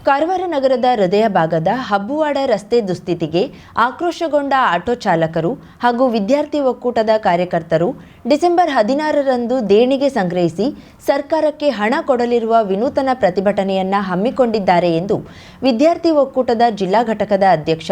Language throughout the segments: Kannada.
ಕಾರವಾರ ನಗರದ ಹೃದಯ ಭಾಗದ ಹಬ್ಬುವಾಡ ರಸ್ತೆ ದುಸ್ಥಿತಿಗೆ ಆಕ್ರೋಶಗೊಂಡ ಆಟೋ ಚಾಲಕರು ಹಾಗೂ ವಿದ್ಯಾರ್ಥಿ ಒಕ್ಕೂಟದ ಕಾರ್ಯಕರ್ತರು ಡಿಸೆಂಬರ್ 16ರಂದು ದೇಣಿಗೆ ಸಂಗ್ರಹಿಸಿ ಸರ್ಕಾರಕ್ಕೆ ಹಣ ಕೊಡಲಿರುವ ವಿನೂತನ ಪ್ರತಿಭಟನೆಯನ್ನು ಹಮ್ಮಿಕೊಂಡಿದ್ದಾರೆ ಎಂದು ವಿದ್ಯಾರ್ಥಿ ಒಕ್ಕೂಟದ ಜಿಲ್ಲಾ ಘಟಕದ ಅಧ್ಯಕ್ಷ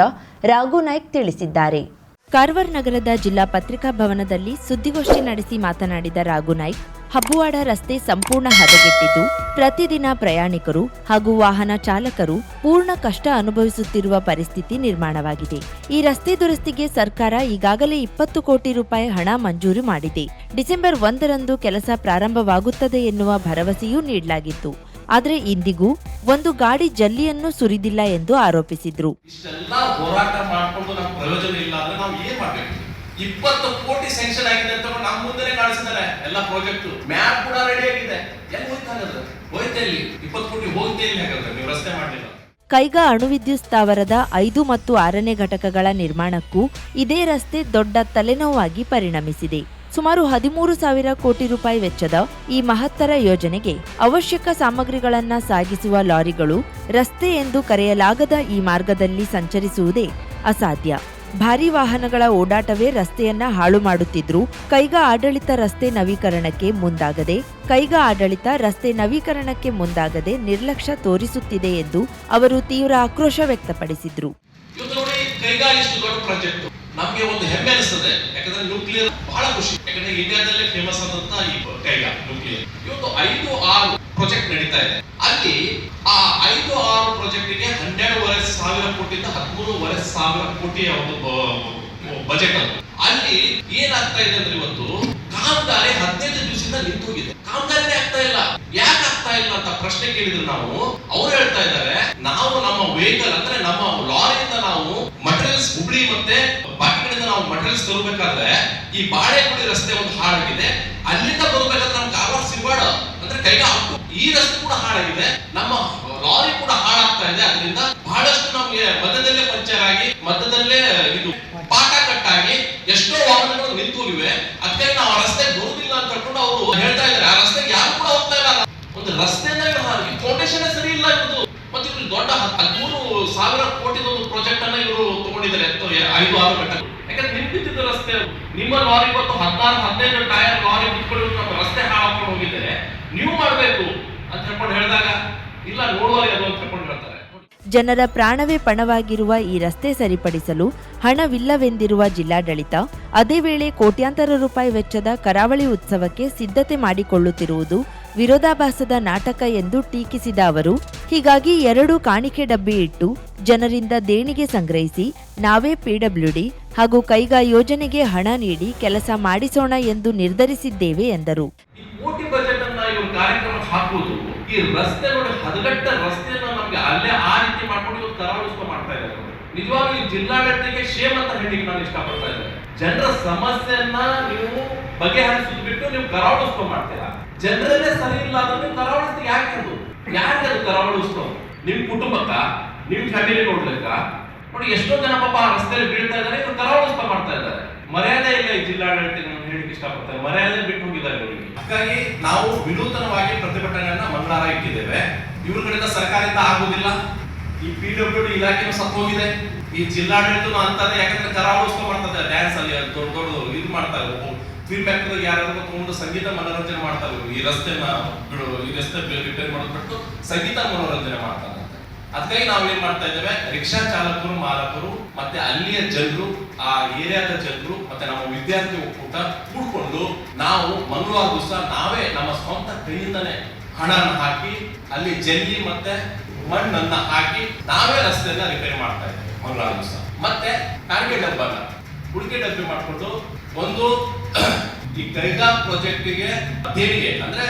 ರಾಘು ನಾಯ್ಕ್ ತಿಳಿಸಿದ್ದಾರೆ. ಕಾರವಾರ ನಗರದ ಜಿಲ್ಲಾ ಪತ್ರಿಕಾ ಭವನದಲ್ಲಿ ಸುದ್ದಿಗೋಷ್ಠಿ ನಡೆಸಿ ಮಾತನಾಡಿದ ರಾಘು ನಾಯ್ಕ್, ಹಬ್ಬುವಾಡ ರಸ್ತೆ ಸಂಪೂರ್ಣ ಹದಗೆಟ್ಟಿದ್ದು ಪ್ರತಿದಿನ ಪ್ರಯಾಣಿಕರು ಹಾಗೂ ವಾಹನ ಚಾಲಕರು ಪೂರ್ಣ ಕಷ್ಟ ಅನುಭವಿಸುತ್ತಿರುವ ಪರಿಸ್ಥಿತಿ ನಿರ್ಮಾಣವಾಗಿದೆ. ಈ ರಸ್ತೆ ದುರಸ್ತಿಗೆ ಸರ್ಕಾರ ಈಗಾಗಲೇ 20 ಕೋಟಿ ರೂಪಾಯಿ ಹಣ ಮಂಜೂರು ಮಾಡಿದೆ. ಡಿಸೆಂಬರ್ 1ರಂದು ಕೆಲಸ ಪ್ರಾರಂಭವಾಗುತ್ತದೆ ಎನ್ನುವ ಭರವಸೆಯೂ ನೀಡಲಾಗಿತ್ತು. ಆದರೆ ಇಂದಿಗೂ ಒಂದು ಗಾಡಿ ಜಲ್ಲಿಯನ್ನು ಸುರಿದಿಲ್ಲ ಎಂದು ಆರೋಪಿಸಿದ್ರು. 20 ಕೋಟಿ ಸ್ಯಾಂಕ್ಷನ್ ಆಗಿದೆ ಅಂತ ನಮ್ಮ ಮುಂದೆ ಕಾಣಿಸಿದ್ದಾರೆ. ಎಲ್ಲ ಪ್ರಾಜೆಕ್ಟ್ ಮ್ಯಾಪ್ ಕೂಡ ರೆಡಿ ಆಗಿದೆ. ಎಲ್ಲಿ ಹೋಯ್ತಾ ಇಲ್ಲಿ 20 ಕೋಟಿ ಹೋಗ್ತಾ ಇಲ್ಲ, ಹಾಗಾದ್ರೆ ನೀವು ರಸ್ತೆ ಮಾಡಲಿಲ್ಲ. ಕೈಗಾ ಅಣುವಿದ್ಯುತ್ ಸ್ಥಾವರದ 5 ಮತ್ತು 6ನೇ ಘಟಕಗಳ ನಿರ್ಮಾಣಕ್ಕೂ ಇದೇ ರಸ್ತೆ ದೊಡ್ಡ ತಲೆನೋವಾಗಿ ಪರಿಣಮಿಸಿದೆ. ಸುಮಾರು 13,000 ಕೋಟಿ ರೂಪಾಯಿ ವೆಚ್ಚದ ಈ ಮಹತ್ತರ ಯೋಜನೆಗೆ ಅವಶ್ಯಕ ಸಾಮಗ್ರಿಗಳನ್ನು ಸಾಗಿಸುವ ಲಾರಿಗಳು ರಸ್ತೆ ಎಂದು ಕರೆಯಲಾಗದ ಈ ಮಾರ್ಗದಲ್ಲಿ ಸಂಚರಿಸುವುದೇ ಅಸಾಧ್ಯ. ಭಾರೀ ವಾಹನಗಳ ಓಡಾಟವೇ ರಸ್ತೆಯನ್ನ ಹಾಳು ಮಾಡುತ್ತಿದ್ರು ಕೈಗಾ ಆಡಳಿತ ರಸ್ತೆ ನವೀಕರಣಕ್ಕೆ ಮುಂದಾಗದೆ ನಿರ್ಲಕ್ಷ್ಯ ತೋರಿಸುತ್ತಿದೆ ಎಂದು ಅವರು ತೀವ್ರ ಆಕ್ರೋಶ ವ್ಯಕ್ತಪಡಿಸಿದ್ರು. ನಮಗೆ ಒಂದು ಹೆಮ್ಮೆ ಅನಿಸ್ತದೆ, ಯಾಕಂದ್ರೆ ನ್ಯೂಕ್ಲಿಯರ್ ಬಹಳ ಖುಷಿ. ಯಾಕಂದ್ರೆ ಇಂಡಿಯಾದಲ್ಲೇ ಫೇಮಸ್ ಆದಂತ ಈ ಕೈಗಾ ನ್ಯೂಕ್ಲಿಯರ್ ಇವತ್ತು 5-6 ಪ್ರಾಜೆಕ್ಟ್ ನಡೀತಾ ಇದೆ. ಅಲ್ಲಿ ಆ 5-6 ಪ್ರಾಜೆಕ್ಟ್ಗೆ 12,500 ಕೋಟಿಯಿಂದ 13,500 ಕೋಟಿಯ ಒಂದು ಬಜೆಟ್ ಅದು. ಅಲ್ಲಿ ಏನಾಗ್ತಾ ಇದೆ ಅಂದ್ರೆ ಇವತ್ತು ಕಾಮಗಾರಿ 15 ದಿವಸದಿಂದ ನಿಂತು ಹೋಗಿದೆ. ಕಾಮಗಾರಿನೇ ಆಗ್ತಾ ಇಲ್ಲ. ಯಾಕೆ ಆಗ್ತಾ ಇಲ್ಲ ಅಂತ ಪ್ರಶ್ನೆ ಕೇಳಿದ್ರು ನಾವು, ಅವ್ರು ಹೇಳ್ತಾ ಇದ್ದಾರೆ, ನಾವು ನಮ್ಮ ವೆಹಿಕಲ್ ಅಂದ್ರೆ ನಮ್ಮ ಲಾರಿಯಿಂದ ನಾವು ಮಟೀರಿಯಲ್ಸ್ ಹುಬ್ಳಿ ಮತ್ತೆ ಬಾಕಿಗಳಿಂದ ನಾವು ಮಟೀರಿಯಲ್ಸ್ ತರಬೇಕಾದ್ರೆ ಈ ಬಾಳೆಗುಡಿ ರಸ್ತೆ ಒಂದು ಹಾಳಾಗಿದೆ. ಅಲ್ಲಿಂದ ಬರಬೇಕಾದ್ರೆ ನಮ್ಮ ಕಾರವಾರ ಸಿಂಬಾಡ ಅಂದ್ರೆ ಕೈಗಾ ಈ ರಸ್ತೆ ಕೂಡ ಹಾಳಾಗಿದೆ. ನಮ್ಮ ಲಾರಿ ಕೂಡ ಹಾಳಾಗ್ತಾ ಇದೆ. ಅದರಿಂದ ಬಹಳಷ್ಟು ನಮಗೆ ಮಧ್ಯದಲ್ಲೇ ಪಂಚರ್ ಆಗಿ ಮಧ್ಯದಲ್ಲೇ ಇದು ಪಾಠ ಕಟ್ಟಾಗಿ ಎಷ್ಟೋ ವಾಹನಗಳು ನಿಂತು ಹೋಗಿವೆ. ಅದಕ್ಕೆ ನಾವು ಆ ರಸ್ತೆ ಬರುವುದಿಲ್ಲ ಅಂತ ಹೇಳ್ಕೊಂಡು ಅವರು ಹೇಳ್ತಾ ಇದ್ದಾರೆ. ಆ ರಸ್ತೆಗೆ ಯಾರು ಕೂಡ ಹೋಗ್ತಾ ಇಲ್ಲ. ಒಂದು ರಸ್ತೆಯಿಂದ ಫೌಂಡೇಶನ್ ಸರಿ ಇಲ್ಲ ಇರುವುದು. ಮತ್ತೆ ಇವರು ದೊಡ್ಡ 13,000 ಕೋಟಿದ ಒಂದು ಪ್ರಾಜೆಕ್ಟ್ ಅನ್ನ ಇವರು ತಗೊಂಡಿದ್ದಾರೆ 5-6 ಘಟಕ. ಯಾಕಂದ್ರೆ ನಿಂತಿದ್ದ ರಸ್ತೆ ನಿಮ್ಮ ಲಾರಿ ಇವತ್ತು 16-15 ಟೈರ್ ಲಾರಿ ಬಿಟ್ಕೊಂಡು ನಮ್ಮ ರಸ್ತೆ ಹಾಳಾಕೊಂಡು ಹೋಗಿದ್ದಾರೆ, ನೀವು ಮಾಡಬೇಕು ಅಂತ ಹೇಳ್ಕೊಂಡು ಹೇಳಿದಾಗ ಇಲ್ಲ ನೋಡುವರಿ ಅದು ಅಂತ ಹೇಳ್ಕೊಂಡು ಹೇಳ್ತಾರೆ. ಜನರ ಪ್ರಾಣವೇ ಪಣವಾಗಿರುವ ಈ ರಸ್ತೆ ಸರಿಪಡಿಸಲು ಹಣವಿಲ್ಲವೆಂದಿರುವ ಜಿಲ್ಲಾಡಳಿತ ಅದೇ ವೇಳೆ ಕೋಟ್ಯಾಂತರ ರೂಪಾಯಿ ವೆಚ್ಚದ ಕರಾವಳಿ ಉತ್ಸವಕ್ಕೆ ಸಿದ್ಧತೆ ಮಾಡಿಕೊಳ್ಳುತ್ತಿರುವುದು ವಿರೋಧಾಭಾಸದ ನಾಟಕ ಎಂದು ಟೀಕಿಸಿದ ಅವರು, ಹೀಗಾಗಿ 2 ಕಾಣಿಕೆ ಡಬ್ಬಿ ಇಟ್ಟು ಜನರಿಂದ ದೇಣಿಗೆ ಸಂಗ್ರಹಿಸಿ ನಾವೇ ಪಿಡಬ್ಲ್ಯೂಡಿ ಹಾಗೂ ಕೈಗಾ ಯೋಜನೆಗೆ ಹಣ ನೀಡಿ ಕೆಲಸ ಮಾಡಿಸೋಣ ಎಂದು ನಿರ್ಧರಿಸಿದ್ದೇವೆ ಎಂದರು. ಈ ರಸ್ತೆ ನೋಡಿ ಹದಗೆಟ್ಟ ರಸ್ತೆಯನ್ನು ನಮಗೆ ಅಲ್ಲೇ ಆ ರೀತಿ ಮಾಡ್ಕೊಂಡು ಇವತ್ತು ಕರಾವಳಿಸ್ಕೊ ಮಾಡ್ತಾ ಇದ್ದಾರೆ. ನಿಜವಾಗ್ಲೂ ಈ ಜಿಲ್ಲಾಡಳಿತಕ್ಕೆ ಶೇಮ್ ಅಂತ ಹೇಳಿಕ್ಕೆ ನಾನು ಇಷ್ಟಪಡ್ತಾ ಇದ್ದೇನೆ. ಜನರ ಸಮಸ್ಯೆಯನ್ನ ನೀವು ಬಗೆಹರಿಸೋದು ಬಿಟ್ಟು ನೀವು ಕರಾವಳಿಸ್ಕೊ ಮಾಡ್ತೀರಾ. ಜನರಲ್ಲೇ ಸರಿ ಇಲ್ಲ ಅಂದ್ರೆ ನೀವು ಕರಾವಳಿಸ್ತೀವಿ. ಯಾಕೆ ಅದು ಕರಾವಳಿಸ್ಕೊ? ನಿಮ್ ಕುಟುಂಬಕ್ಕ ನಿಮ್ ಫ್ಯಾಮಿಲಿ ನೋಡ್ಲಿಕ್ಕ ನೋಡಿ ಎಷ್ಟೋ ಜನ ಪಾಪ ಆ ರಸ್ತೆಯಲ್ಲಿ ಬೀಳ್ತಾ ಇದ್ದಾರೆ, ಇವ್ರು ಕರಾವಳಿಸ್ಕೊ ಮಾಡ್ತಾ ಇದ್ದಾರೆ. ಮರ್ಯಾದೆ ಇಲ್ಲ ಈ ಜಿಲ್ಲಾಡಳಿತ ಹೇಳಿಕ್ಕೆ ಇಷ್ಟಪಡ್ತಾರೆ. ಮರ್ಯಾದೆ ಬಿಟ್ಟು ಹೋಗಿದ್ದಾರೆ ಇವರಿಗೆ. ಹಾಗಾಗಿ ನಾವು ವಿನೂತನವಾಗಿ ಪ್ರತಿಭಟನೆಯನ್ನ ಮಂಗಳವಾರ ಇಟ್ಟಿದ್ದೇವೆ. ಇವ್ರ ಕಡೆಯಿಂದ ಸರ್ಕಾರದಿಂದ ಆಗುದಿಲ್ಲ. ಈ ಪಿಡಬ್ಲ್ಯೂಡಿ ಇಲಾಖೆನೂ ಸತ್ತು ಹೋಗಿದೆ. ಈ ಜಿಲ್ಲಾಡಳಿತನೂ ಅಂತದೆ. ಯಾಕಂದ್ರೆ ಕರಾವಳಿಸ್ಕೊ ಮಾಡ್ತಾರೆ, ಡ್ಯಾನ್ಸ್ ಅಲ್ಲಿ ದೊಡ್ಡ ಇದು ಮಾಡ್ತಾರೆ. ಫಿಲ್ಮ್ ಆಕ್ಟರ್ ಯಾರಾದ್ರೂ ತಗೊಂಡು ಸಂಗೀತ ಮನೋರಂಜನೆ ಮಾಡ್ತಾರೆ. ಈ ರಸ್ತೆ ರಿಪೇರ್ ಮಾಡೋದ್ಬಿಟ್ಟು ಸಂಗೀತ ಮನೋರಂಜನೆ ಮಾಡ್ತಾರೆ. ಅದಕ್ಕಾಗಿ ನಾವು ಏನ್ ಮಾಡ್ತಾ ಇದ್ದೇವೆ, ರಿಕ್ಷಾ ಚಾಲಕರು, ಮಾಲಕರು ಮತ್ತೆ ಅಲ್ಲಿಯ ಜನರು, ಆ ಏರಿಯಾದ ಜನರು ಮತ್ತೆ ನಮ್ಮ ವಿದ್ಯಾರ್ಥಿ ಒಕ್ಕೂಟ ಕೂಡ್ಕೊಂಡು ನಾವು ಮಂಗಳವಾರ ದಿವಸ ನಾವೇ ನಮ್ಮ ಸ್ವಂತ ಕೈಯಿಂದನೇ ಹಣನ ಹಾಕಿ ಅಲ್ಲಿ ಜಲ್ಲಿ ಮತ್ತೆ ಮಣ್ಣನ್ನ ಹಾಕಿ ನಾವೇ ರಸ್ತೆಯನ್ನ ರಿಪೇರಿ ಮಾಡ್ತಾ ಇದ್ದೇವೆ ಮಂಗಳವಾರ ದಿವಸ. ಮತ್ತೆ ಕಾಣಿಕೆ ಡಬ್ಬನ ಹುಡುಕಿ ಡಬ್ಬಿ ಮಾಡ್ಕೊಂಡು ಒಂದು ಈ ಕೈಗಾ ಪ್ರಾಜೆಕ್ಟ್ಗೆ ದೇಣಿಗೆ ಅಂದ್ರೆ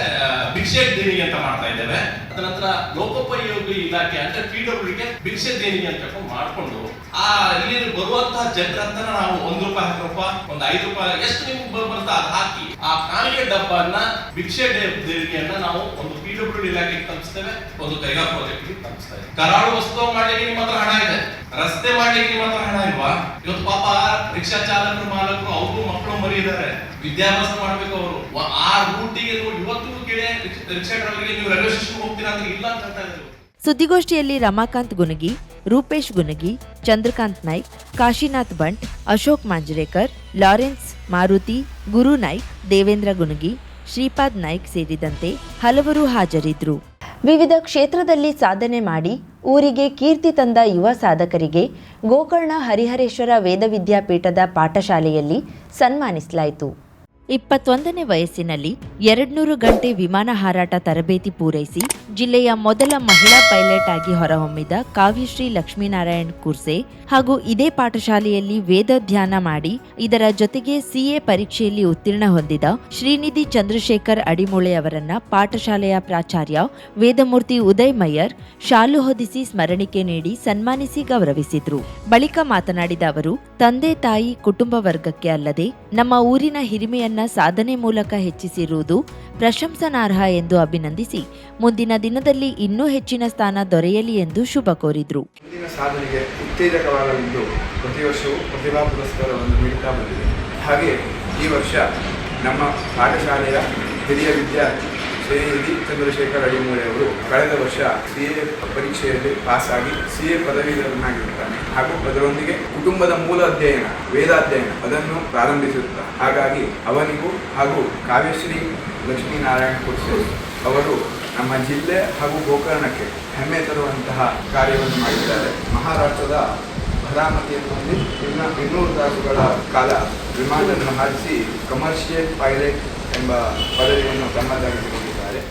ಭಿಕ್ಷೆ ದೇಣಿಗೆ ಅಂತ ಮಾಡ್ತಾ ಇದ್ದೇವೆ. ಅದನಂತರ ಲೋಕೋಪಯೋಗಿ ಇಲಾಖೆ ಅಂದ್ರೆ ಪಿಡಬ್ಲ್ಯೂಡಿಗೆ ಭಿಕ್ಷೆ ದೇಣಿಗೆ ಅಂತ ಮಾಡ್ಕೊಂಡು ಆ ಇಲ್ಲಿ ಬರುವಂತಹ ಜನರ ಹತ್ರ ನಾವು ₹1, ₹10, ಒಂದು ₹5 ಎಷ್ಟು ನಿಮ್ಗೆ ಬರುತ್ತಾ ಅದು ಹಾಕಿ ಆ ಕಾಣಿಕೆ ಡಬ್ಬನ್ನ ಭಿಕ್ಷೆ ದೇಣಿಗೆಯನ್ನ ನಾವು ಒಂದು ಪಿಡಬ್ಲ್ಯೂಡಿ ಇಲಾಖೆಗೆ ತಲುಪಿಸ್ತೇವೆ, ಒಂದು ಕೈಗಾ ಪ್ರಾಜೆಕ್ಟ್ಗೆ ತಲುಪಿಸ್ತೇವೆ. ಕರಾಳು ವಸ್ತು ಮಾಡ್ಲಿಕ್ಕೆ ನಿಮ್ಮ ಹತ್ರ ಹಣ ಇದೆ, ರಸ್ತೆ ಮಾಡ್ಲಿಕ್ಕೆ ನಿಮ್ಮ ಹತ್ರ ಹಣ ಇಲ್ವಾ? ಇವತ್ತು ಪಾಪ ರಿಕ್ಷಾ ಚಾಲಕರು, ಮಾಲಕರು, ಅವ್ರಿಗೂ ಮಕ್ಕಳು ಮರಿ ಇದ್ದಾರೆ, ವಿದ್ಯಾಭ್ಯಾಸ ಮಾಡ್ಬೇಕು ಅವರು. ಆ ರೂಟಿಗೆ ಇವತ್ತು ಕೇಳಿ ರಿಕ್ಷಾ ಡ್ರೈವರ್ಗೆ ನೀವು ರೈಲ್ವೆ ಸ್ಟೇಷನ್ ಹೋಗ್ತೀರಾ ಅಂದ್ರೆ ಇಲ್ಲ ಅಂತ ಹೇಳ್ತಾ ಇದ್ರು. ಸುದ್ದಿಗೋಷ್ಠಿಯಲ್ಲಿ ರಮಾಕಾಂತ್ ಗುನಗಿ, ರೂಪೇಶ್ ಗುನಗಿ, ಚಂದ್ರಕಾಂತ್ ನಾಯ್ಕ್, ಕಾಶಿನಾಥ್ ಬಂಟ್, ಅಶೋಕ್ ಮಾಂಜ್ರೇಕರ್, ಲಾರೆನ್ಸ್ ಮಾರುತಿ, ಗುರು ನಾಯ್ಕ್, ದೇವೇಂದ್ರ ಗುನಗಿ, ಶ್ರೀಪಾದ್ ನಾಯ್ಕ್ ಸೇರಿದಂತೆ ಹಲವರು ಹಾಜರಿದ್ದರು. ವಿವಿಧ ಕ್ಷೇತ್ರದಲ್ಲಿ ಸಾಧನೆ ಮಾಡಿ ಊರಿಗೆ ಕೀರ್ತಿ ತಂದ ಯುವ ಸಾಧಕರಿಗೆ ಗೋಕರ್ಣ ಹರಿಹರೇಶ್ವರ ವೇದ ವಿದ್ಯಾಪೀಠದ ಪಾಠಶಾಲೆಯಲ್ಲಿ ಸನ್ಮಾನಿಸಲಾಯಿತು. 21ನೇ ವಯಸ್ಸಿನಲ್ಲಿ 200 ಗಂಟೆ ವಿಮಾನ ಹಾರಾಟ ತರಬೇತಿ ಪೂರೈಸಿ ಜಿಲ್ಲೆಯ ಮೊದಲ ಮಹಿಳಾ ಪೈಲಟ್ ಆಗಿ ಹೊರಹೊಮ್ಮಿದ ಕಾವ್ಯಶ್ರೀ ಲಕ್ಷ್ಮೀನಾರಾಯಣ್ ಕುರ್ಸೆ ಹಾಗೂ ಇದೇ ಪಾಠಶಾಲೆಯಲ್ಲಿ ವೇದ ಧ್ಯಾನ ಮಾಡಿ ಇದರ ಜೊತೆಗೆ ಸಿಎ ಪರೀಕ್ಷೆಯಲ್ಲಿ ಉತ್ತೀರ್ಣ ಹೊಂದಿದ ಶ್ರೀನಿಧಿ ಚಂದ್ರಶೇಖರ್ ಅಡಿಮೂಳೆ ಅವರನ್ನ ಪಾಠಶಾಲೆಯ ಪ್ರಾಚಾರ್ಯ ವೇದಮೂರ್ತಿ ಉದಯ್ ಮಯ್ಯರ್ ಶಾಲು ಹೊದಿಸಿ ಸ್ಮರಣಿಕೆ ನೀಡಿ ಸನ್ಮಾನಿಸಿ ಗೌರವಿಸಿದ್ರು. ಬಳಿಕ ಮಾತನಾಡಿದ ಅವರು, ತಂದೆ ತಾಯಿ ಕುಟುಂಬ ವರ್ಗಕ್ಕೆ ಅಲ್ಲದೆ ನಮ್ಮ ಊರಿನ ಹಿರಿಮೆಯನ್ನ ಸಾಧನೆ ಮೂಲಕ ಹೆಚ್ಚಿಸಿರುವುದು ಪ್ರಶಂಸನಾರ್ಹ ಎಂದು ಅಭಿನಂದಿಸಿ ಮುಂದಿನ ದಿನದಲ್ಲಿ ಇನ್ನೂ ಹೆಚ್ಚಿನ ಸ್ಥಾನ ದೊರೆಯಲಿ ಎಂದು ಶುಭ ಕೋರಿದ್ರು. ಮುಂದಿನ ಸಾಧನೆಗೆ ಉತ್ತೇಜಕವಾಗಲಿದ್ದು ಪ್ರತಿ ವರ್ಷವೂ ಪ್ರತಿಭಾ ಪುರಸ್ಕಾರವನ್ನು ನೀಡುತ್ತಾ ಬಂದಿದೆ. ಹಾಗೆ ಈ ವರ್ಷ ನಮ್ಮ ಪಾಠಶಾಲೆಯ ಹಿರಿಯ ವಿದ್ಯಾರ್ಥಿ ಶ್ರೀನಿಧಿ ಚಂದ್ರಶೇಖರ್ ಅಡಿಮೂಳೆ ಅವರು ಕಳೆದ ವರ್ಷ ಸಿಎ ಪರೀಕ್ಷೆಯಲ್ಲಿ ಪಾಸ್ ಆಗಿ ಸಿಎ ಪದವೀಧರನಾಗಿರುತ್ತಾನೆ ಹಾಗೂ ಅದರೊಂದಿಗೆ ಕುಟುಂಬದ ಮೂಲ ಅಧ್ಯಯನ ವೇದಾಧ್ಯಯನ ಅದನ್ನು ಪ್ರಾರಂಭಿಸುತ್ತಾರೆ. ಹಾಗಾಗಿ ಅವನಿಗೂ ಹಾಗೂ ಕಾವ್ಯಶ್ರೀ ಲಕ್ಷ್ಮೀನಾರಾಯಣ್ ಕುರ್ಸೆ ಅವರು ನಮ್ಮ ಜಿಲ್ಲೆ ಹಾಗೂ ಗೋಕರ್ಣಕ್ಕೆ ಹೆಮ್ಮೆ ತರುವಂತಹ ಕಾರ್ಯವನ್ನು ಮಾಡಿದ್ದಾರೆ. ಮಹಾರಾಷ್ಟ್ರದ ಭರಾಮತಿಯಲ್ಲಿ 200 ತಾಸುಗಳ ಕಾಲ ವಿಮಾನವನ್ನು ಹಾರಿಸಿ ಕಮರ್ಷಿಯಲ್ ಪೈಲಟ್ ಎಂಬ ಪದವಿಯನ್ನು ತಮ್ಮದಾಗಿಸಿಕೊಂಡಿದ್ದಾರೆ.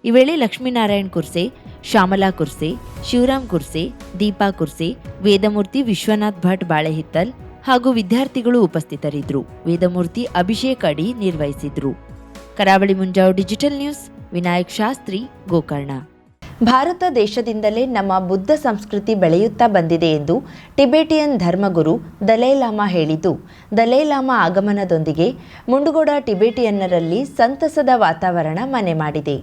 ಈ ವೇಳೆ ಲಕ್ಷ್ಮೀನಾರಾಯಣ್ ಕುರ್ಸೆ, ಶ್ಯಾಮಲಾ ಕುರ್ಸೆ, ಶಿವರಾಮ್ ಕುರ್ಸೆ, ದೀಪಾ ಕುರ್ಸೆ, ವೇದಮೂರ್ತಿ ವಿಶ್ವನಾಥ್ ಭಟ್ ಬಾಳೆಹಿತ್ತಲ್ ಹಾಗೂ ವಿದ್ಯಾರ್ಥಿಗಳು ಉಪಸ್ಥಿತರಿದ್ದರು. ವೇದಮೂರ್ತಿ ಅಭಿಷೇಕ್ ಅಡಿ ನಿರ್ವಹಿಸಿದ್ರು. ಕರಾವಳಿ ಮುಂಜಾವು ಡಿಜಿಟಲ್ ನ್ಯೂಸ್, ವಿನಾಯಕ್ ಶಾಸ್ತ್ರಿ, ಗೋಕರ್ಣ. ಭಾರತ ದೇಶದಿಂದಲೇ ನಮ್ಮ ಬುದ್ಧ ಸಂಸ್ಕೃತಿ ಬೆಳೆಯುತ್ತಾ ಬಂದಿದೆ ಎಂದು ಟಿಬೆಟಿಯನ್ ಧರ್ಮಗುರು ದಲೈಲಾಮಾ ಹೇಳಿದ್ದು, ದಲೈಲಾಮಾ ಆಗಮನದೊಂದಿಗೆ ಮುಂಡಗೋಡ ಟಿಬೆಟಿಯನ್ನರಲ್ಲಿ ಸಂತಸದ ವಾತಾವರಣ ಮನೆ ಮಾಡಿದೆ.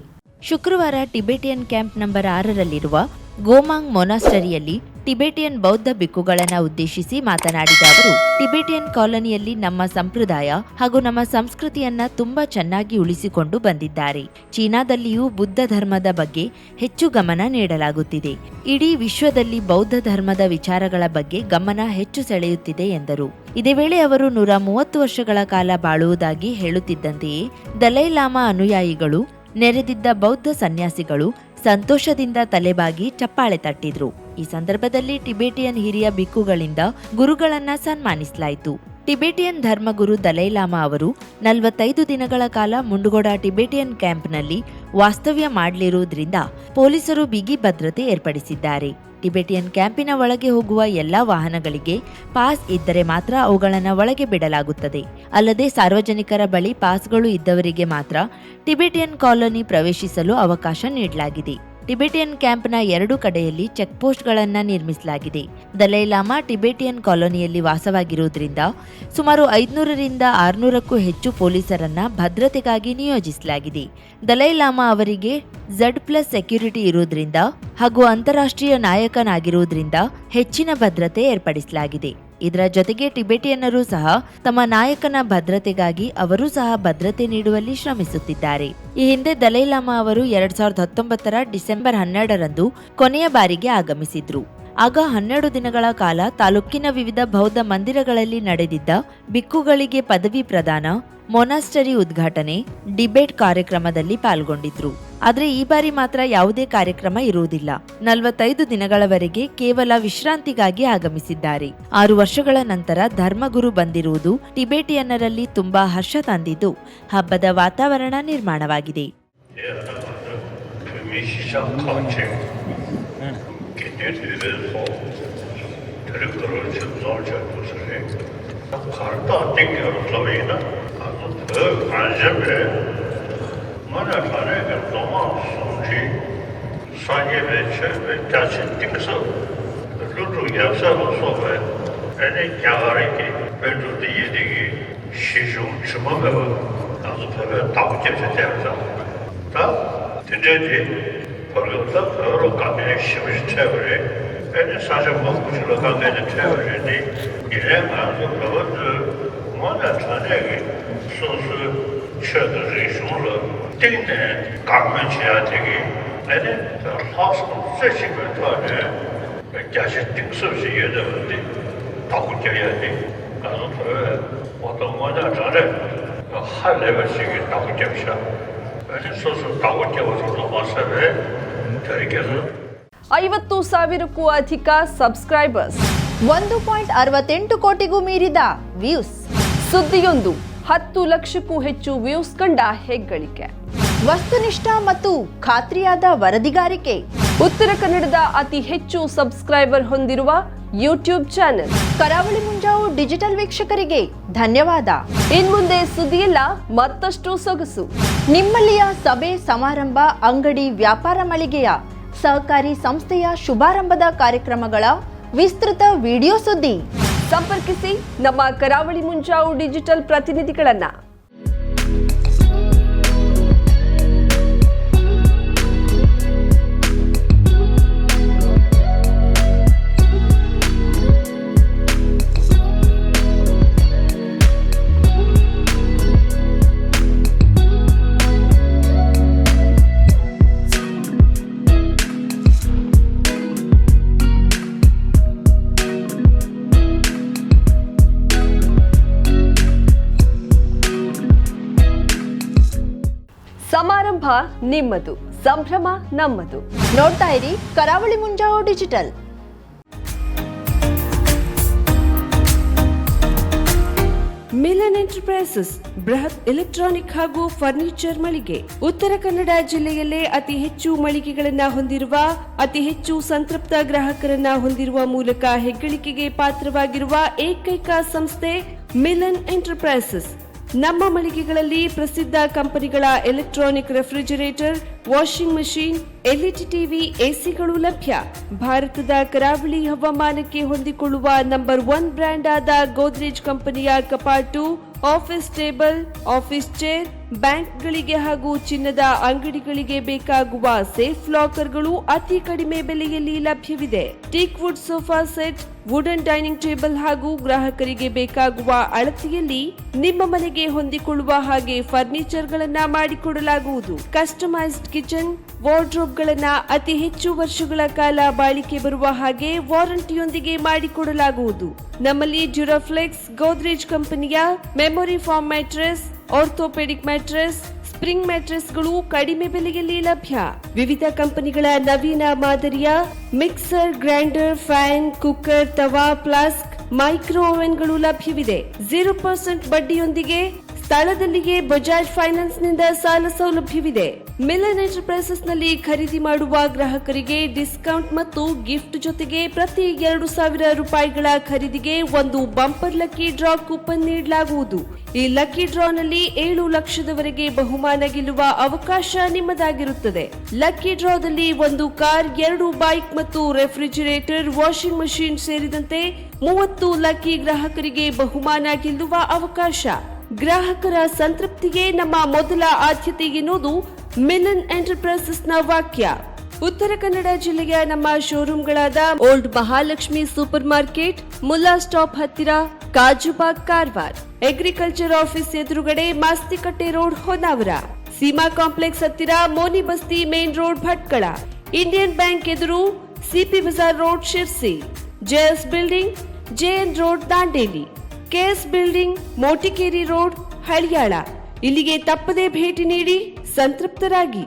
ಶುಕ್ರವಾರ ಟಿಬೆಟಿಯನ್ ಕ್ಯಾಂಪ್ ನಂಬರ್ 6ರಲ್ಲಿರುವ ಗೋಮಾಂಗ್ ಮೊನಾಸ್ಟರಿಯಲ್ಲಿ ಟಿಬೆಟಿಯನ್ ಬೌದ್ಧ ಬಿಕ್ಕುಗಳನ್ನು ಉದ್ದೇಶಿಸಿ ಮಾತನಾಡಿದ ಅವರು, ಟಿಬೆಟಿಯನ್ ಕಾಲೋನಿಯಲ್ಲಿ ನಮ್ಮ ಸಂಪ್ರದಾಯ ಹಾಗೂ ನಮ್ಮ ಸಂಸ್ಕೃತಿಯನ್ನ ತುಂಬಾ ಚೆನ್ನಾಗಿ ಉಳಿಸಿಕೊಂಡು ಬಂದಿದ್ದಾರೆ. ಚೀನಾದಲ್ಲಿಯೂ ಬುದ್ಧ ಧರ್ಮದ ಬಗ್ಗೆ ಹೆಚ್ಚು ಗಮನ ನೀಡಲಾಗುತ್ತಿದೆ. ಇಡೀ ವಿಶ್ವದಲ್ಲಿ ಬೌದ್ಧ ಧರ್ಮದ ವಿಚಾರಗಳ ಬಗ್ಗೆ ಗಮನ ಹೆಚ್ಚು ಸೆಳೆಯುತ್ತಿದೆ ಎಂದರು. ಇದೇ ವೇಳೆ ಅವರು 130 ವರ್ಷಗಳ ಕಾಲ ಬಾಳುವುದಾಗಿ ಹೇಳುತ್ತಿದ್ದಂತೆಯೇ ದಲೈಲಾಮಾ ಅನುಯಾಯಿಗಳು, ನೆರೆದಿದ್ದ ಬೌದ್ಧ ಸನ್ಯಾಸಿಗಳು ಸಂತೋಷದಿಂದ ತಲೆಬಾಗಿ ಚಪ್ಪಾಳೆ ತಟ್ಟಿದ್ರು. ಈ ಸಂದರ್ಭದಲ್ಲಿ ಟಿಬೆಟಿಯನ್ ಹಿರಿಯ ಬಿಕ್ಕುಗಳಿಂದ ಗುರುಗಳನ್ನ ಸನ್ಮಾನಿಸಲಾಯಿತು. ಟಿಬೆಟಿಯನ್ ಧರ್ಮಗುರು ದಲೈಲಾಮಾ ಅವರು 45 ದಿನಗಳ ಕಾಲ ಮುಂಡಗೋಡ ಟಿಬೆಟಿಯನ್ ಕ್ಯಾಂಪ್ನಲ್ಲಿ ವಾಸ್ತವ್ಯ ಮಾಡಲಿರುವುದರಿಂದ ಪೊಲೀಸರು ಬಿಗಿ ಭದ್ರತೆ ಏರ್ಪಡಿಸಿದ್ದಾರೆ. ಟಿಬೆಟಿಯನ್ ಕ್ಯಾಂಪಿನ ಒಳಗೆ ಹೋಗುವ ಎಲ್ಲಾ ವಾಹನಗಳಿಗೆ ಪಾಸ್ ಇದ್ದರೆ ಮಾತ್ರ ಅವುಗಳನ್ನು ಒಳಗೆ ಬಿಡಲಾಗುತ್ತದೆ. ಅಲ್ಲದೆ ಸಾರ್ವಜನಿಕರ ಬಳಿ ಪಾಸ್ಗಳು ಇದ್ದವರಿಗೆ ಮಾತ್ರ ಟಿಬೆಟಿಯನ್ ಕಾಲೋನಿ ಪ್ರವೇಶಿಸಲು ಅವಕಾಶ ನೀಡಲಾಗಿದೆ. ಟಿಬೆಟಿಯನ್ ಕ್ಯಾಂಪ್ನ 2 ಕಡೆಯಲ್ಲಿ ಚೆಕ್ ಪೋಸ್ಟ್ಗಳನ್ನು ನಿರ್ಮಿಸಲಾಗಿದೆ. ದಲೈಲಾಮಾ ಟಿಬೆಟಿಯನ್ ಕಾಲೋನಿಯಲ್ಲಿ ವಾಸವಾಗಿರುವುದರಿಂದ ಸುಮಾರು 500ರಿಂದ 600ಕ್ಕೂ ಹೆಚ್ಚು ಪೊಲೀಸರನ್ನ ಭದ್ರತೆಗಾಗಿ ನಿಯೋಜಿಸಲಾಗಿದೆ. ದಲೈಲಾಮಾ ಅವರಿಗೆ Z+ ಸೆಕ್ಯೂರಿಟಿ ಇರುವುದರಿಂದ ಹಾಗೂ ಅಂತಾರಾಷ್ಟ್ರೀಯ ನಾಯಕನಾಗಿರುವುದರಿಂದ ಹೆಚ್ಚಿನ ಭದ್ರತೆ ಏರ್ಪಡಿಸಲಾಗಿದೆ. ಇದರ ಜೊತೆಗೆ ಟಿಬೆಟಿಯನ್ನರು ಸಹ ತಮ್ಮ ನಾಯಕನ ಭದ್ರತೆಗಾಗಿ ಅವರೂ ಸಹ ಭದ್ರತೆ ನೀಡುವಲ್ಲಿ ಶ್ರಮಿಸುತ್ತಿದ್ದಾರೆ. ಈ ಹಿಂದೆ ದಲೈಲಾಮಾ ಅವರು 2019ರ ಡಿಸೆಂಬರ್ 12ರಂದು ಕೊನೆಯ ಬಾರಿಗೆ ಆಗಮಿಸಿದ್ರು. ಆಗ 12 ದಿನಗಳ ಕಾಲ ತಾಲೂಕಿನ ವಿವಿಧ ಬೌದ್ಧ ಮಂದಿರಗಳಲ್ಲಿ ನಡೆದಿದ್ದ ಬಿಕ್ಕುಗಳಿಗೆ ಪದವಿ ಪ್ರದಾನ, ಮೊನಾಸ್ಟರಿ ಉದ್ಘಾಟನೆ, ಡಿಬೇಟ್ ಕಾರ್ಯಕ್ರಮದಲ್ಲಿ ಪಾಲ್ಗೊಂಡಿದ್ರು. ಆದರೆ ಈ ಬಾರಿ ಮಾತ್ರ ಯಾವುದೇ ಕಾರ್ಯಕ್ರಮ ಇರುವುದಿಲ್ಲ. 45 ದಿನಗಳವರೆಗೆ ಕೇವಲ ವಿಶ್ರಾಂತಿಗಾಗಿ ಆಗಮಿಸಿದ್ದಾರೆ. 6 ವರ್ಷಗಳ ನಂತರ ಧರ್ಮಗುರು ಬಂದಿರುವುದು ಟಿಬೆಟಿಯನ್ನರಲ್ಲಿ ತುಂಬಾ ಹರ್ಷ ತಂದಿದ್ದು ಹಬ್ಬದ ವಾತಾವರಣ ನಿರ್ಮಾಣವಾಗಿದೆ. 哎，这老师这些个他呢，假是顶手是有的问题，他会这样的，但是我到我那这呢，还来个是个他会这样，而且说是他会这样说的话是的，这个是。 50,000ಕ್ಕೂ ಅಧಿಕ ಸಬ್ಸ್ಕ್ರೈಬರ್ಸ್, 1.68 ಕೋಟಿಗೂ ಮೀರಿದ ವ್ಯೂಸ್, ಸುದ್ದಿಯೊಂದು 10 ಲಕ್ಷಕ್ಕೂ ಹೆಚ್ಚು ವ್ಯೂಸ್ ಕಂಡ ಹೆಗ್ಗಳಿಕೆ, ವಸ್ತುನಿಷ್ಠ ಮತ್ತು ಖಾತ್ರಿಯಾದ ವರದಿಗಾರಿಕೆ, ಉತ್ತರ ಕನ್ನಡದ ಅತಿ ಹೆಚ್ಚು ಸಬ್ಸ್ಕ್ರೈಬರ್ ಹೊಂದಿರುವ ಯೂಟ್ಯೂಬ್ ಚಾನೆಲ್. ಕರಾವಳಿ ಮುಂಜಾವು ಡಿಜಿಟಲ್ ವೀಕ್ಷಕರಿಗೆ ಧನ್ಯವಾದ. ಇನ್ಮುಂದೆ ಸುದ್ದಿಯಲ್ಲ ಮತ್ತಷ್ಟು ಸೊಗಸು. ನಿಮ್ಮಲ್ಲಿಯ ಸಭೆ ಸಮಾರಂಭ, ಅಂಗಡಿ ವ್ಯಾಪಾರ ಮಳಿಗೆಯ ಸಹಕಾರಿ ಸಂಸ್ಥೆಯ ಶುಭಾರಂಭದ ಕಾರ್ಯಕ್ರಮಗಳ ವಿಸ್ತೃತ ವಿಡಿಯೋ ಸುದ್ದಿ. ಸಂಪರ್ಕಿಸಿ ನಮ್ಮ ಕರಾವಳಿ ಮುಂಜಾವು ಡಿಜಿಟಲ್ ಪ್ರತಿನಿಧಿಗಳನ್ನ. ಸಮಾರಂಭ ನಿಮ್ಮದು, ಸಂಭ್ರಮ ನಮ್ಮದು. ನೋಡ್ತಾ ಇರಿ ಕರಾವಳಿ ಮುಂಜಾವು ಡಿಜಿಟಲ್. ಮಿಲನ್ ಎಂಟರ್ಪ್ರೈಸಸ್ ಬೃಹತ್ ಎಲೆಕ್ಟ್ರಾನಿಕ್ ಹಾಗೂ ಫರ್ನಿಚರ್ ಮಳಿಗೆ. ಉತ್ತರ ಕನ್ನಡ ಜಿಲ್ಲೆಯಲ್ಲೇ ಅತಿ ಹೆಚ್ಚು ಮಳಿಗೆಗಳನ್ನ ಹೊಂದಿರುವ, ಅತಿ ಹೆಚ್ಚು ಸಂತೃಪ್ತ ಗ್ರಾಹಕರನ್ನ ಹೊಂದಿರುವ ಮೂಲಕ ಹೆಗ್ಗಳಿಕೆಗೆ ಪಾತ್ರವಾಗಿರುವ ಏಕೈಕ ಸಂಸ್ಥೆ ಮಿಲನ್ ಎಂಟರ್ಪ್ರೈಸಸ್. ನಮ್ಮ ಮಳಿಗೆಗಳಲ್ಲಿ ಪ್ರಸಿದ್ಧ ಕಂಪನಿಗಳ electronic refrigerator, washing machine, LED TV, ಎಸಿಗಳು ಲಭ್ಯ. ಭಾರತದ ಕರಾವಳಿ ಹವಾಮಾನಕ್ಕೆ ಹೊಂದಿಕೊಳ್ಳುವ ನಂಬರ್ 1 ಬ್ರ್ಯಾಂಡ್ ಆದ ಗೋದ್ರೇಜ್ ಕಂಪನಿಯ ಕಪಾಟು, ಆಫೀಸ್ ಟೇಬಲ್, ಆಫೀಸ್ ಚೇರ್, ಬ್ಯಾಂಕ್ಗಳಿಗೆ ಹಾಗೂ ಚಿನ್ನದ ಅಂಗಡಿಗಳಿಗೆ ಬೇಕಾಗುವ ಸೇಫ್ ಲಾಕರ್ಗಳು ಅತಿ ಕಡಿಮೆ ಬೆಲೆಯಲ್ಲಿ ಲಭ್ಯವಿದೆ. Teak wood sofa set, wooden dining table ಹಾಗೂ ಗ್ರಾಹಕರಿಗೆ ಬೇಕಾಗುವ ಅಳತೆಯಲ್ಲಿ ನಿಮ್ಮ ಮನೆಗೆ ಹೊಂದಿಕೊಳ್ಳುವ ಹಾಗೆ ಫರ್ನಿಚರ್ ಗಳನ್ನ ಮಾಡಿಕೊಡಲಾಗುವುದು. ಕಸ್ಟಮೈಸ್ಡ್ ಕಿಚನ್, ವಾರ್ಡ್ರೋಬ್ ಗಳನ್ನ ಅತಿ ಹೆಚ್ಚು ವರ್ಷಗಳ ಕಾಲ ಬಾಳಿಕೆ ಬರುವ ಹಾಗೆ ವಾರಂಟಿಯೊಂದಿಗೆ ಮಾಡಿಕೊಡಲಾಗುವುದು. ನಮ್ಮಲ್ಲಿ ಡ್ಯೂರಾಫ್ಲೆಕ್ಸ್, ಗೋದ್ರೇಜ್ ಕಂಪನಿಯ memory foam mattress, orthopedic mattress, spring ಮ್ಯಾಟ್ರೆಸ್ಗಳು ಕಡಿಮೆ ಬೆಲೆಯಲ್ಲಿ ಲಭ್ಯ. ವಿವಿಧ ಕಂಪನಿಗಳ ನವೀನ ಮಾದರಿಯ ಮಿಕ್ಸರ್, ಗ್ರೈಂಡರ್, ಫ್ಯಾನ್, ಕುಕ್ಕರ್, ತವಾ, ಫ್ಲಾಸ್ಕ್, ಮೈಕ್ರೋ ಓವೆನ್ಗಳು ಲಭ್ಯವಿದೆ. 0% ಬಡ್ಡಿಯೊಂದಿಗೆ ಸ್ಥಳದಲ್ಲಿಯೇ ಬಜಾಜ್ ಫೈನಾನ್ಸ್ ನಿಂದ ಸಾಲ ಸೌಲಭ್ಯವಿದೆ. ಮಿಲನ್ ಎಂಟರ್ಪ್ರೈಸಸ್ ನಲ್ಲಿ ಖರೀದಿ ಮಾಡುವ ಗ್ರಾಹಕರಿಗೆ ಡಿಸ್ಕೌಂಟ್ ಮತ್ತು ಗಿಫ್ಟ್ ಜೊತೆಗೆ ಪ್ರತಿ 2,000 ರೂಪಾಯಿಗಳ ಖರೀದಿಗೆ ಒಂದು ಬಂಪರ್ ಲಕ್ಕಿ ಡ್ರಾ ಕೂಪನ್ ನೀಡಲಾಗುವುದು. ಈ ಲಕ್ಕಿ ಡ್ರಾ ನಲ್ಲಿ 7 ಲಕ್ಷದವರೆಗೆ ಬಹುಮಾನ ಗೆಲ್ಲುವ ಅವಕಾಶ ನಿಮ್ಮದಾಗಿರುತ್ತದೆ. ಲಕ್ಕಿ ಡ್ರಾದಲ್ಲಿ 1 ಕಾರ್, 2 ಬೈಕ್ ಮತ್ತು ರೆಫ್ರಿಜರೇಟರ್, ವಾಷಿಂಗ್ ಮಷೀನ್ ಸೇರಿದಂತೆ 30 ಲಕ್ಕಿ ಗ್ರಾಹಕರಿಗೆ ಬಹುಮಾನ ಗೆಲ್ಲುವ ಅವಕಾಶ. ಗ್ರಾಹಕರ ಸಂತೃಪ್ತಿಗೆ ನಮ್ಮ ಮೊದಲ ಆದ್ಯತೆ ಎನ್ನುವುದು ಮಿಲನ್ ಎಂಟರ್ಪ್ರೈಸಸ್ ನ ವಾಕ್ಯ. ಉತ್ತರ ಕನ್ನಡ ಜಿಲ್ಲೆಯ ನಮ್ಮ ಶೋರೂಮ್ಗಳಾದ old Mahalakshmi super market, Mulla stop ಹತ್ತಿರ, ಕಾಜುಬಾಗ್, ಕಾರವಾರ, ಅಗ್ರಿಕಲ್ಚರ್ ಆಫೀಸ್ ಎದುರುಗಡೆ, ಮಾಸ್ತಿಕಟ್ಟೆ ರೋಡ್, ಹೊನ್ನಾವರ, ಸೀಮಾ ಕಾಂಪ್ಲೆಕ್ಸ್ ಹತ್ತಿರ, Moni Basti main road, Bhatkal, Indian bank ಎದುರು, CP bazaar road, Sirsi, JS building, JN road, Dandeli, KS building, Motikeri road, Haliyal. ಇಲ್ಲಿಗೆ ತಪ್ಪದೇ ಭೇಟಿ ನೀಡಿ ಸಂತೃಪ್ತರಾಗಿ.